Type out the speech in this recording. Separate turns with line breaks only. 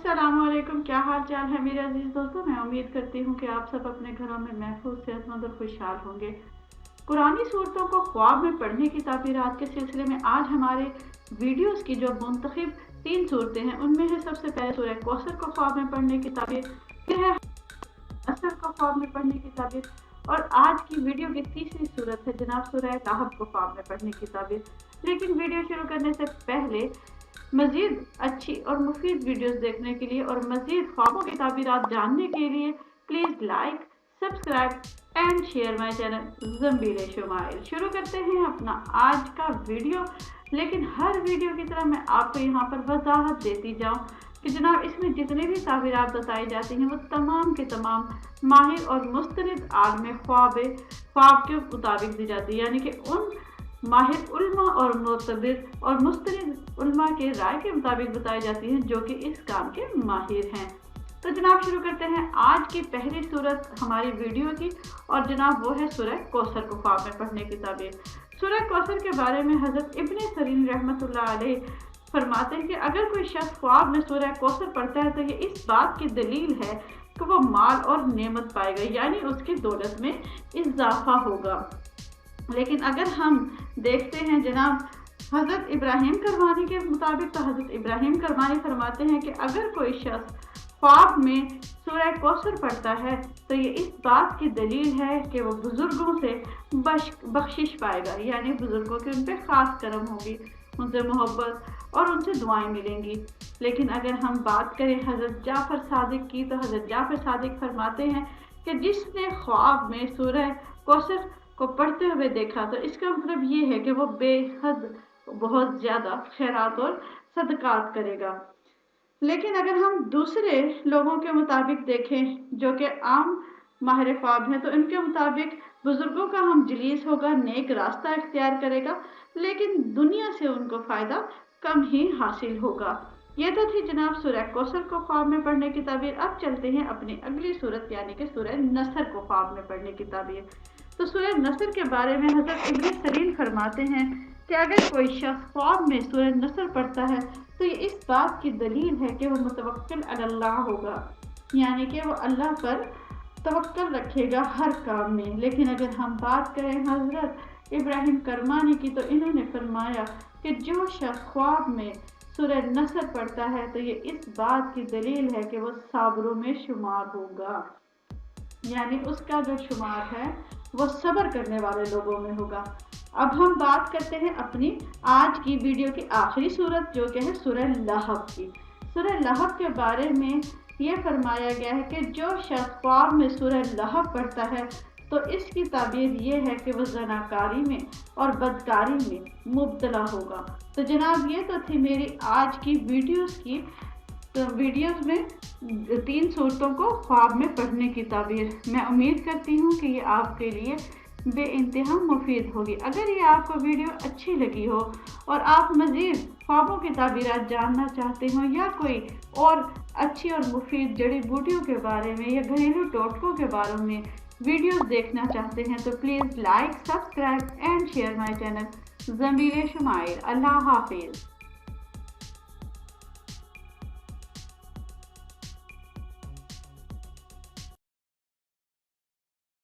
अस्सलाम वालेकुम। क्या हाल चाल है मेरे अजीज दोस्तों। मैं उम्मीद करती हूँ कि आप सब अपने घरों में महफूज, सेहतमंद और खुशहाल होंगे। कुरानी सूरतों को ख्वाब में पढ़ने की ताबीरात के सिलसिले में आज हमारे वीडियोस की जो मुंतखब 3 सूरतें हैं उनमें है सबसे पहले सूरह कौसर को ख्वाब में पढ़ने की ताबीर, फिर है असर को ख्वाब में पढ़ने की ताबीर और आज की वीडियो की तीसरी सूरत है जनाब सूरह लहब को ख्वाब में पढ़ने की ताबीर। लेकिन वीडियो शुरू करने से पहले मज़ीद अच्छी और मुफीद वीडियोस देखने के लिए और मज़ीद ख्वाबों की ताबीरात जानने के लिए please like, subscribe and share my channel ज़ंबीले शुमाइल। शुरू करते हैं अपना आज का वीडियो। लेकिन हर वीडियो की तरह मैं आपको यहाँ पर वजाहत देती जाऊँ कि जनाब इसमें जितने भी ताबीरात बताई जाती हैं वो तमाम के तमाम माहिर और मुस्तनिद आलम ख्वाब के मुताबिक दी जाती है, यानी कि उन माहिर उल्मा और मुतबिर और मुस्तनिद उल्मा के राय के मुताबिक बताई जाती हैं जो कि इस काम के माहिर हैं। तो जनाब शुरू करते हैं आज की पहली सूरत हमारी वीडियो की और जनाब वो है सूरह कौसर को ख्वाब में पढ़ने की ताबीर। सूरह कौसर के बारे में हज़रत इब्ने सरीन रहमतुल्लाह अलैह फरमाते हैं कि अगर कोई शख्स ख्वाब में सूरह कौसर पढ़ता है तो ये इस बात की दलील है कि वो माल और नेमत पाएगा, यानी उसकी दौलत में इजाफा होगा। लेकिन अगर हम देखते हैं जनाब हज़रत इब्राहिम करवानी के मुताबिक, तो हज़रत इब्राहिम करवानी फरमाते हैं कि अगर कोई शख्स ख्वाब में सूरह कौसर पढ़ता है तो ये इस बात की दलील है कि वो बुज़ुर्गों से बख्शिश पाएगा, यानी बुज़ुर्गों की उन पर ख़ास करम होगी, उनसे मोहब्बत और उनसे दुआएं मिलेंगी। लेकिन अगर हम बात करें हज़रत जाफ़र सादिक की, तो हज़रत जाफ़र सादिक फरमाते हैं कि जिसने ख्वाब में सूरह कौसर को पढ़ते हुए देखा तो इसका मतलब ये है कि वो बेहद बहुत ज़्यादा खैरात और सदकात करेगा। लेकिन अगर हम दूसरे लोगों के मुताबिक देखें जो कि आम माहिर ख्वाब हैं, तो इनके मुताबिक बुज़ुर्गों का हम जलीस होगा, नेक रास्ता इख्तियार करेगा, लेकिन दुनिया से उनको फ़ायदा कम ही हासिल होगा। ये तो थी जनाब सूरह कौसर को ख्वाब में पढ़ने की ताबीर। अब चलते हैं अपनी अगली सूरत यानी कि सूरह नसर को ख्वाब में पढ़ने की ताबीर। तो सूरह नसर के बारे में हज़रत इब्ने सरीन फरमाते हैं कि अगर कोई शख्स ख्वाब में सूरह नसर पढ़ता है तो ये इस बात की दलील है कि वो मुतवक्किल अल्लाह होगा, यानी कि वो अल्लाह पर तवक्कल रखेगा हर काम में। लेकिन अगर हम बात करें हज़रत इब्राहिम करमानी की, तो इन्होंने फरमाया कि जो शख्स ख्वाब में सूरह नसर पढ़ता है तो ये इस बात की दलील है कि वो साबरों में शुमार होगा, यानी उसका जो शुमार है वो सब्र करने वाले लोगों में होगा। अब हम बात करते हैं अपनी आज की वीडियो की आखिरी सूरत जो कि है सूरह लहब की। सूरह लहब के बारे में ये फरमाया गया है कि जो शख्स ख्वाब में सूरह लहब पढ़ता है तो इसकी ताबीर ये है कि वह ज़नाकारी में और बदकारी में मुब्तला होगा। तो जनाब ये तो थी मेरी आज की वीडियोस में 3 सूरतों को ख्वाब में पढ़ने की ताबीर। मैं उम्मीद करती हूँ कि ये आपके लिए बेइंतहा मुफीद होगी। अगर ये आपको वीडियो अच्छी लगी हो और आप मज़ीद ख्वाबों की ताबीरात जानना चाहते हो या कोई और अच्छी और मुफीद जड़ी बूटियों के बारे में या घरेलू टोटकों के बारे में वीडियोस देखना चाहते हैं तो please like, subscribe and share my channel ज़ंबीले शुमाइल। अल्लाह हाफिज़।